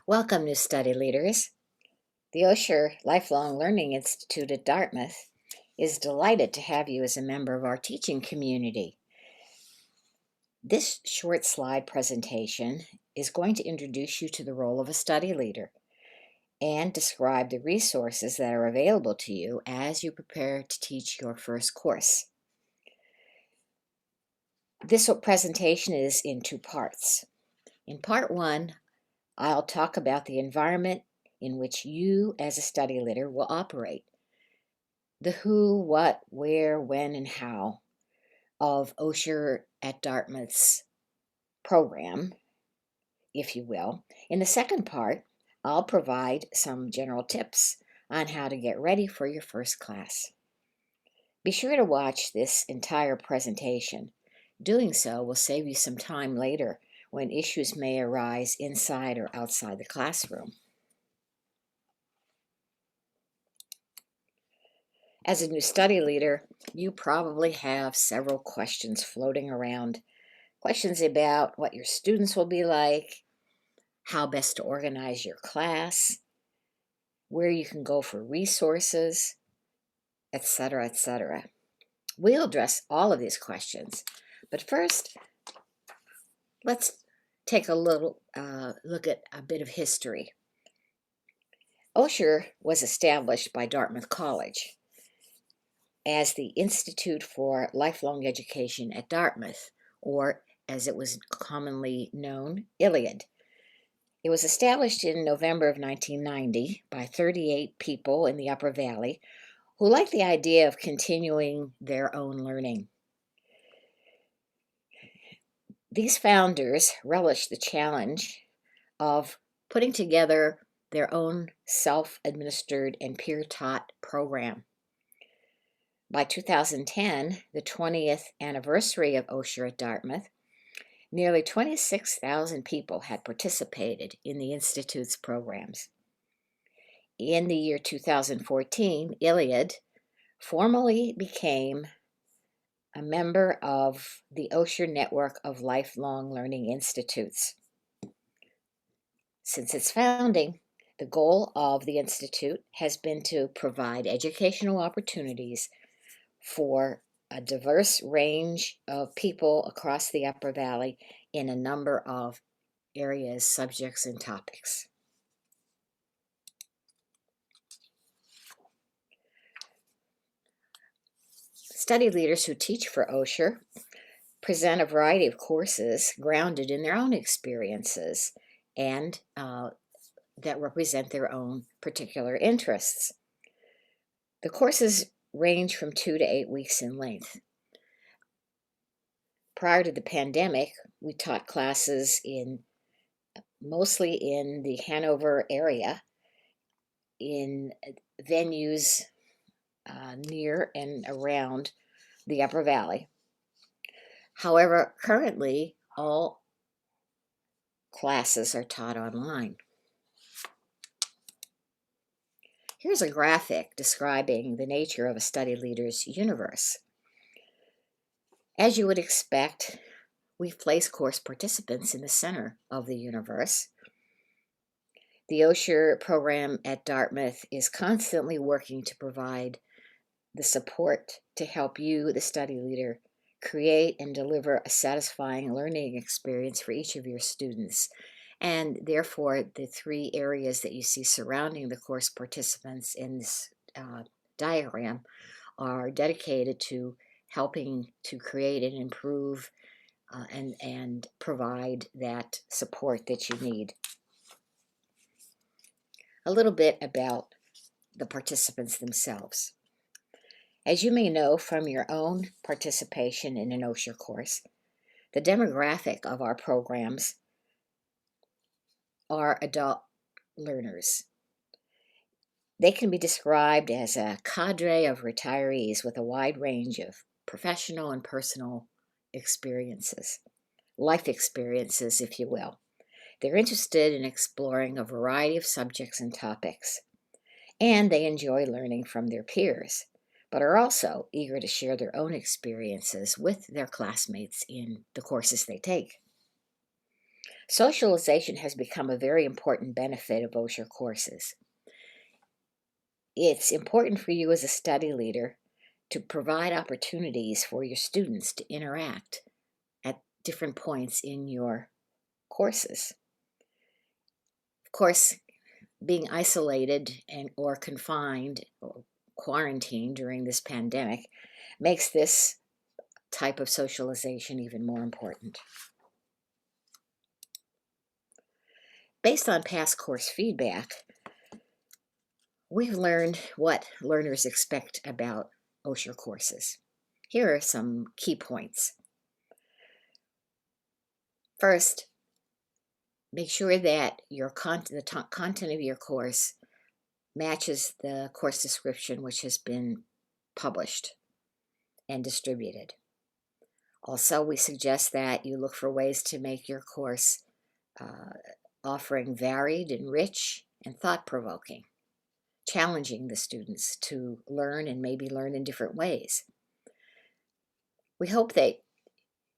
Welcome, new study leaders. The Osher Lifelong Learning Institute at Dartmouth is delighted to have you as a member of our teaching community. This short slide presentation is going to introduce you to the role of a study leader and describe the resources that are available to you as you prepare to teach your first course. This presentation is in two parts. In part one, I'll talk about the environment in which you as a study leader will operate. The who, what, where, when, and how of Osher at Dartmouth's program, if you will. In the second part, I'll provide some general tips on how to get ready for your first class. Be sure to watch this entire presentation. Doing so will save you some time later when issues may arise inside or outside the classroom. As a new study leader, you probably have several questions floating around. Questions about what your students will be like, how best to organize your class, where you can go for resources, etc., etc. We'll address all of these questions, but first, let's take a little look at a bit of history. Osher was established by Dartmouth College as the Institute for Lifelong Education at Dartmouth, or as it was commonly known, ILLIAD. It was established in November of 1990 by 38 people in the Upper Valley who liked the idea of continuing their own learning. These founders relished the challenge of putting together their own self-administered and peer-taught program. By 2010, the 20th anniversary of Osher at Dartmouth, nearly 26,000 people had participated in the Institute's programs. In the year 2014, ILLIAD formally became a member of the Osher network of lifelong learning institutes. Since its founding, the goal of the Institute has been to provide educational opportunities for a diverse range of people across the Upper Valley in a number of areas, subjects, and topics. Study leaders who teach for Osher present a variety of courses grounded in their own experiences and that represent their own particular interests. The courses range from 2 to 8 weeks in length. Prior to the pandemic, we taught classes mostly in the Hanover area, in venues near and around the Upper Valley. However, currently, all classes are taught online. Here's a graphic describing the nature of a study leader's universe. As you would expect, we've placed course participants in the center of the universe. The Osher program at Dartmouth is constantly working to provide the support to help you, the study leader, create and deliver a satisfying learning experience for each of your students. And therefore, the three areas that you see surrounding the course participants in this diagram are dedicated to helping to create and improve and provide that support that you need. A little bit about the participants themselves. As you may know from your own participation in an Osher course, the demographic of our programs are adult learners. They can be described as a cadre of retirees with a wide range of professional and personal experiences, life experiences, if you will. They're interested in exploring a variety of subjects and topics, and they enjoy learning from their peers, but are also eager to share their own experiences with their classmates in the courses they take. Socialization has become a very important benefit of Osher courses. It's important for you as a study leader to provide opportunities for your students to interact at different points in your courses. Of course, being isolated or confined or quarantined during this pandemic makes this type of socialization even more important. Based on past course feedback, we've learned what learners expect about Osher courses. Here are some key points. First, make sure that the content of your course matches the course description which has been published and distributed. Also, we suggest that you look for ways to make your course offering varied and rich and thought-provoking, challenging the students to learn and maybe learn in different ways. We hope that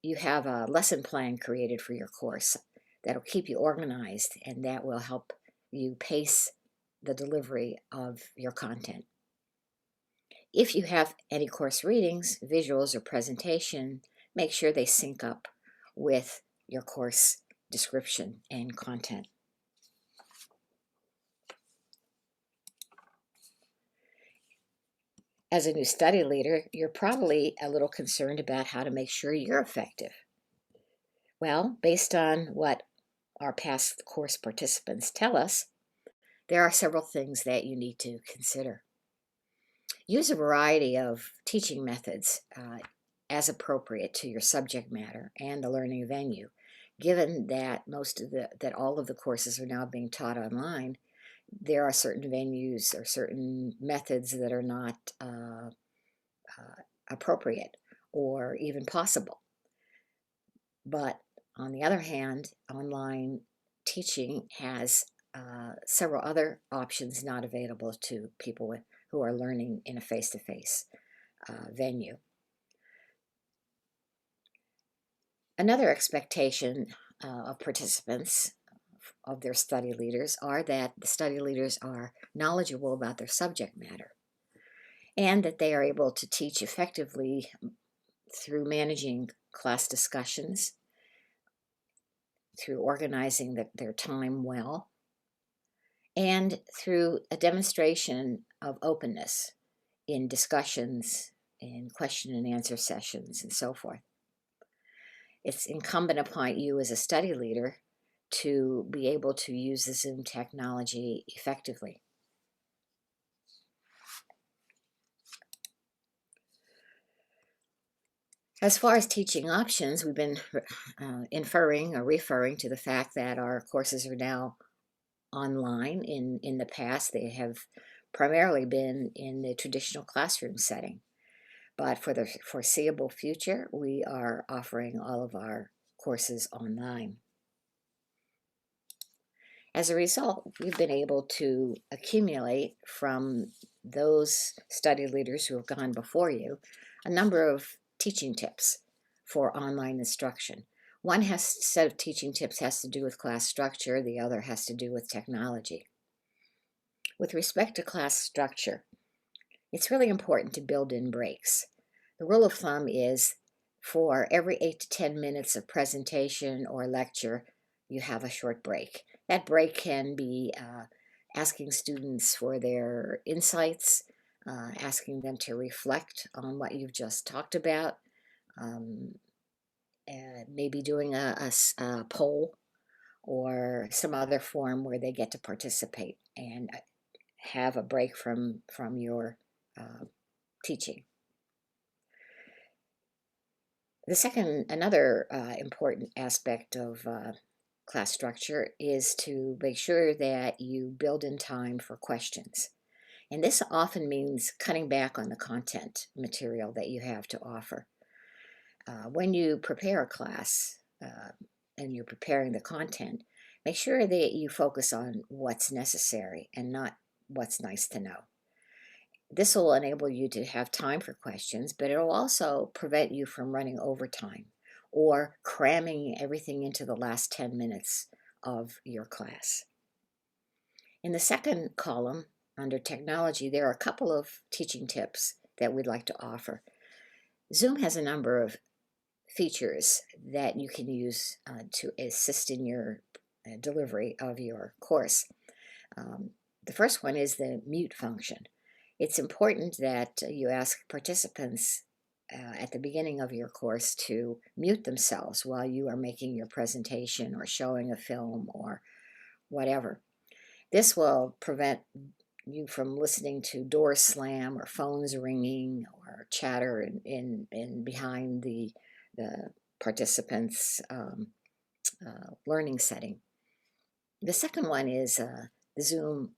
you have a lesson plan created for your course that'll keep you organized and that will help you pace the delivery of your content. If you have any course readings, visuals, or presentation, make sure they sync up with your course description and content. As a new study leader, you're probably a little concerned about how to make sure you're effective. Well, based on what our past course participants tell us, there are several things that you need to consider. Use a variety of teaching methods as appropriate to your subject matter and the learning venue. Given that all of the courses are now being taught online, there are certain venues or certain methods that are not appropriate or even possible. But on the other hand, online teaching has several other options not available to people who are learning in a face-to-face venue. Another expectation of participants, of their study leaders, are that the study leaders are knowledgeable about their subject matter and that they are able to teach effectively through managing class discussions, through organizing their time well, and through a demonstration of openness in discussions, in question and answer sessions, and so forth. It's incumbent upon you as a study leader to be able to use the Zoom technology effectively. As far as teaching options, we've been inferring or referring to the fact that our courses are now online. In the past, they have primarily been in the traditional classroom setting. But for the foreseeable future, we are offering all of our courses online. As a result, we've been able to accumulate from those study leaders who have gone before you a number of teaching tips for online instruction. One set of teaching tips has to do with class structure, the other has to do with technology. With respect to class structure, it's really important to build in breaks. The rule of thumb is for every 8 to 10 minutes of presentation or lecture, you have a short break. That break can be asking students for their insights, asking them to reflect on what you've just talked about, maybe doing a poll or some other form where they get to participate and have a break from your teaching. Another important aspect of class structure is to make sure that you build in time for questions. And this often means cutting back on the content material that you have to offer. When you prepare a class and you're preparing the content, make sure that you focus on what's necessary and not what's nice to know. This will enable you to have time for questions, but it will also prevent you from running overtime or cramming everything into the last 10 minutes of your class. In the second column, under technology, there are a couple of teaching tips that we'd like to offer. Zoom has a number of features that you can use to assist in your delivery of your course. The first one is the mute function. It's important that you ask participants at the beginning of your course to mute themselves while you are making your presentation or showing a film or whatever. This will prevent you from listening to doors slam or phones ringing or chatter in behind the participants' learning setting. The second one is the Zoom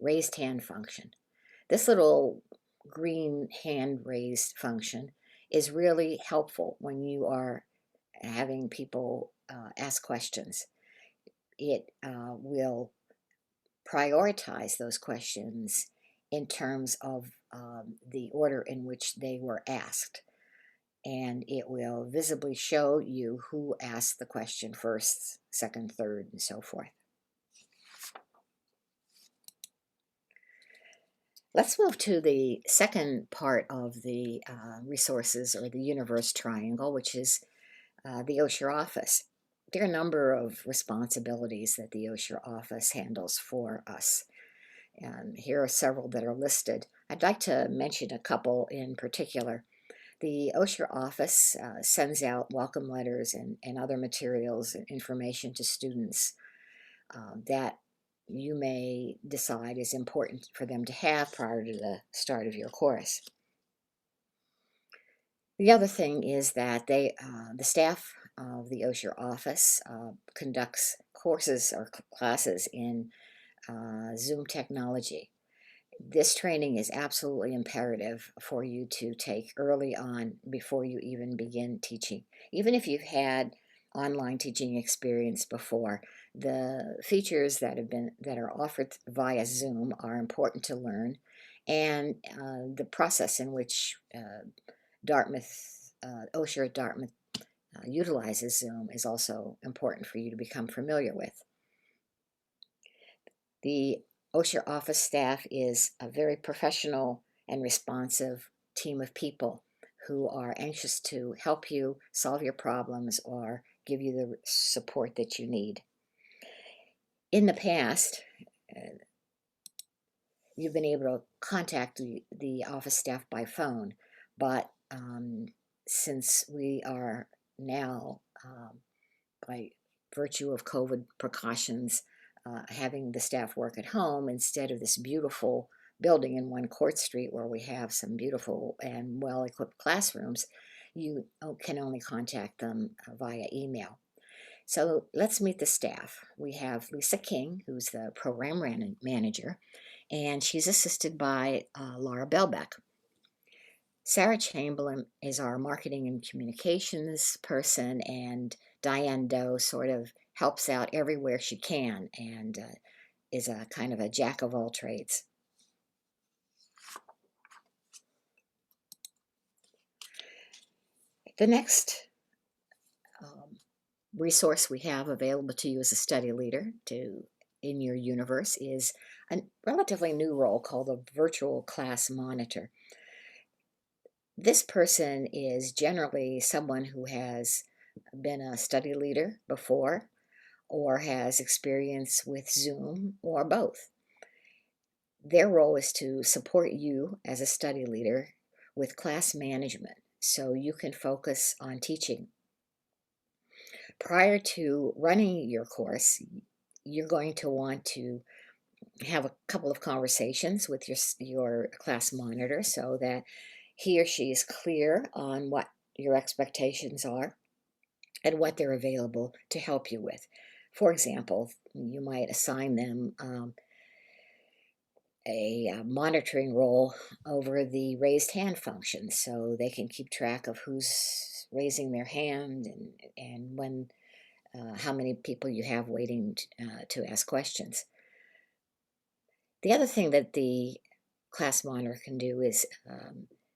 raised hand function. This little green hand raised function is really helpful when you are having people ask questions. It will prioritize those questions in terms of the order in which they were asked. And it will visibly show you who asked the question first, second, third, and so forth. Let's move to the second part of the resources or the universe triangle, which is the Osher office. There are a number of responsibilities that the Osher office handles for us. And here are several that are listed. I'd like to mention a couple in particular. The Osher office sends out welcome letters and other materials and information to students that you may decide is important for them to have prior to the start of your course. The other thing is that the staff of the Osher office conducts courses or classes in Zoom technology. This training is absolutely imperative for you to take early on before you even begin teaching. Even if you've had online teaching experience before, the features that are offered via Zoom are important to learn, and the process in which Osher at Dartmouth utilizes Zoom is also important for you to become familiar with. The Osher office staff is a very professional and responsive team of people who are anxious to help you solve your problems or give you the support that you need. In the past, you've been able to contact the office staff by phone, but since we are now, by virtue of COVID precautions, having the staff work at home instead of this beautiful building in 1 Court Street where we have some beautiful and well-equipped classrooms, you can only contact them via email. So let's meet the staff. We have Lisa King, who's the program manager, and she's assisted by Laura Belbeck. Sarah Chamberlain is our marketing and communications person, and Diane Doe sort of helps out everywhere she can and is a kind of a jack of all trades. The next resource we have available to you as a study leader in your universe is a relatively new role called a virtual class monitor. This person is generally someone who has been a study leader before or has experience with Zoom or both. Their role is to support you as a study leader with class management so you can focus on teaching. Prior to running your course, you're going to want to have a couple of conversations with your class monitor so that he or she is clear on what your expectations are and what they're available to help you with. For example, you might assign them a monitoring role over the raised hand function so they can keep track of who's raising their hand and when how many people you have waiting to ask questions. The other thing that the class monitor can do is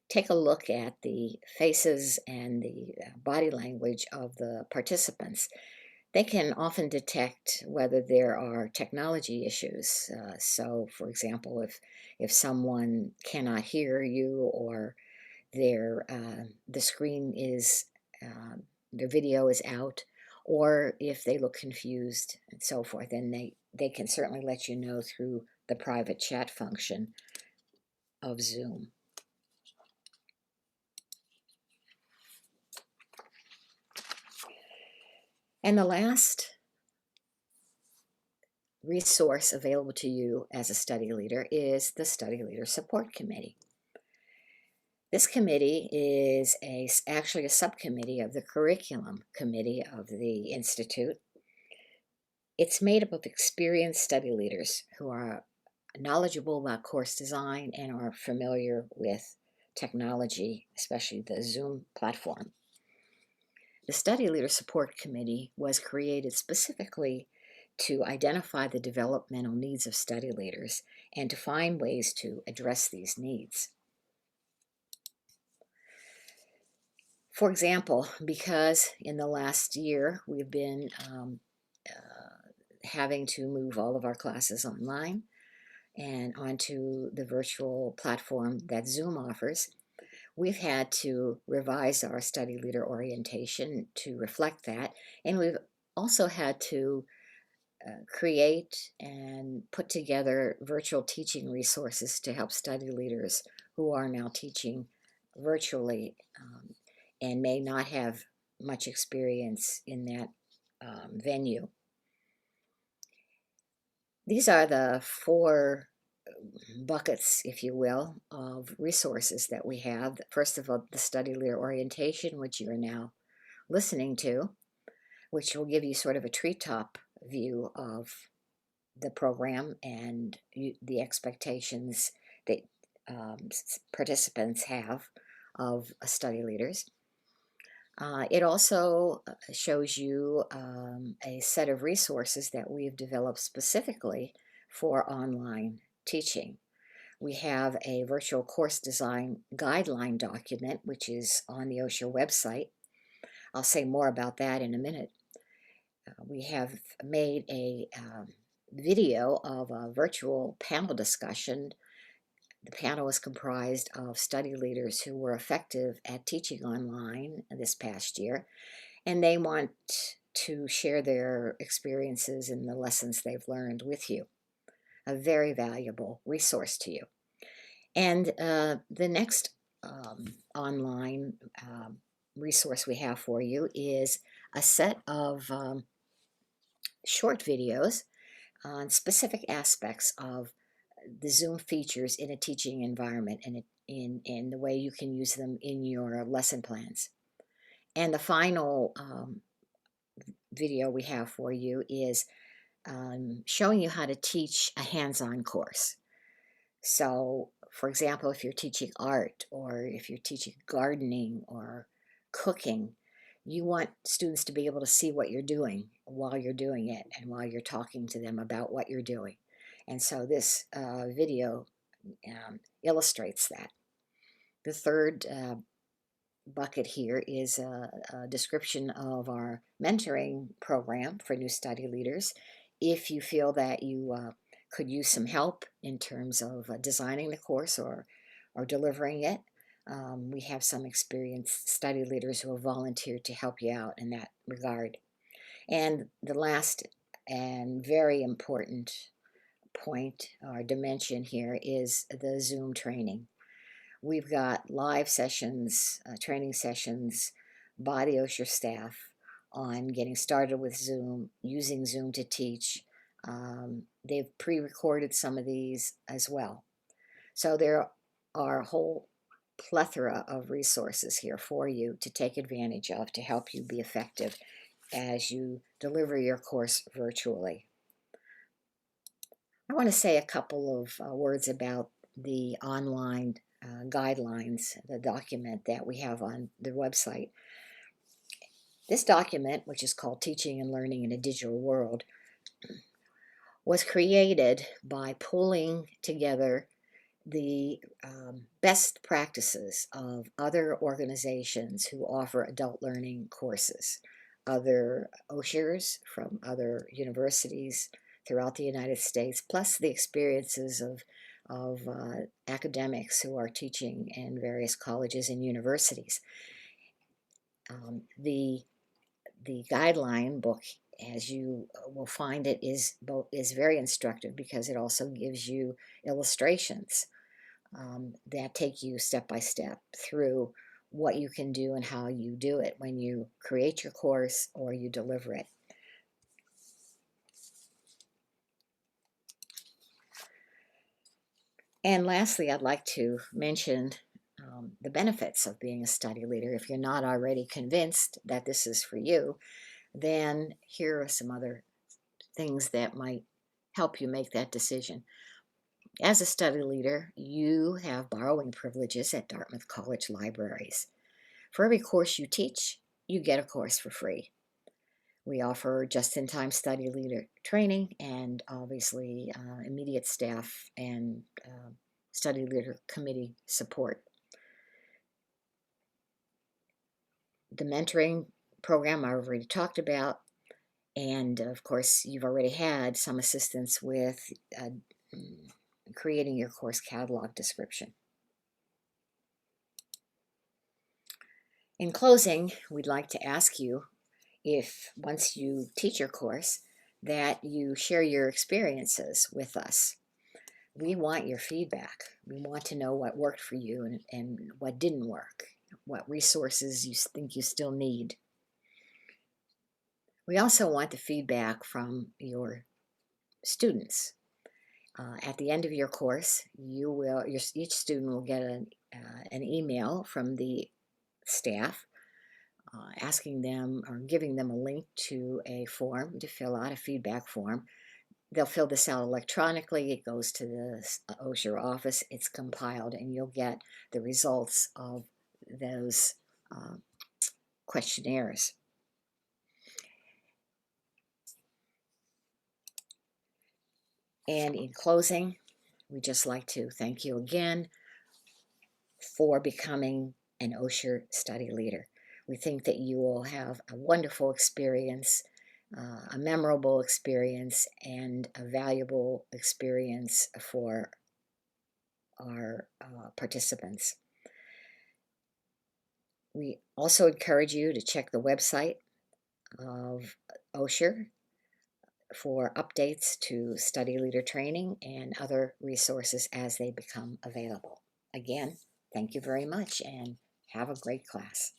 take a look at the faces and the body language of the participants. They can often detect whether there are technology issues. So, for example, if someone cannot hear you, or the screen is their video is out, or if they look confused and so forth, then they can certainly let you know through the private chat function of Zoom. And the last resource available to you as a study leader is the Study Leader Support Committee. This committee is actually a subcommittee of the Curriculum Committee of the Institute. It's made up of experienced study leaders who are knowledgeable about course design and are familiar with technology, especially the Zoom platform. The Study Leader Support Committee was created specifically to identify the developmental needs of study leaders and to find ways to address these needs. For example, because in the last year we've been having to move all of our classes online and onto the virtual platform that Zoom offers, we've had to revise our study leader orientation to reflect that, and we've also had to create and put together virtual teaching resources to help study leaders who are now teaching virtually and may not have much experience in that venue. These are the 4 buckets, if you will, of resources that we have. First of all, the study leader orientation, which you are now listening to, which will give you sort of a treetop view of the program and the expectations that participants have of study leaders. It also shows you a set of resources that we've developed specifically for online teaching. We have a virtual course design guideline document, which is on the Osher website. I'll say more about that in a minute. We have made a video of a virtual panel discussion. The panel is comprised of study leaders who were effective at teaching online this past year, and they want to share their experiences and the lessons they've learned with you. A very valuable resource to you. And the next online resource we have for you is a set of short videos on specific aspects of the Zoom features in a teaching environment and in the way you can use them in your lesson plans. And the final video we have for you is showing you how to teach a hands-on course. So, for example, if you're teaching art or if you're teaching gardening or cooking, you want students to be able to see what you're doing while you're doing it and while you're talking to them about what you're doing. And so this video illustrates that. The third bucket here is a description of our mentoring program for new study leaders. If you feel that you could use some help in terms of designing the course or delivering it, we have some experienced study leaders who have volunteered to help you out in that regard. And the last and very important point or dimension here is the Zoom training. We've got live sessions, training sessions by the Osher staff on getting started with Zoom, using Zoom to teach. They've pre-recorded some of these as well. So there are a whole plethora of resources here for you to take advantage of to help you be effective as you deliver your course virtually. I want to say a couple of words about the online guidelines, the document that we have on the website. This document, which is called Teaching and Learning in a Digital World, was created by pulling together the best practices of other organizations who offer adult learning courses, other Oshers from other universities throughout the United States, plus the experiences of academics who are teaching in various colleges and universities. The guideline book, as you will find it, is very instructive because it also gives you illustrations that take you step by step through what you can do and how you do it when you create your course or you deliver it. And lastly, I'd like to mention the benefits of being a study leader. If you're not already convinced that this is for you, then here are some other things that might help you make that decision. As a study leader, you have borrowing privileges at Dartmouth College libraries. For every course you teach, you get a course for free. We offer just-in-time study leader training and obviously immediate staff and study leader committee support. The mentoring program I already talked about, and of course you've already had some assistance with creating your course catalog description. In closing, we'd like to ask you if once you teach your course that you share your experiences with us. We want your feedback. We want to know what worked for you and what didn't work, what resources you think you still need. We also want the feedback from your students. At the end of your course, each student will get an email from the staff asking them or giving them a link to a form to fill out, a feedback form. They'll fill this out electronically. It goes to the Osher office. It's compiled, and you'll get the results of those questionnaires. And in closing, we'd just like to thank you again for becoming an Osher study leader. We think that you will have a wonderful experience, a memorable experience, and a valuable experience for our participants. We also encourage you to check the website of Osher for updates to study leader training and other resources as they become available. Again, thank you very much and have a great class.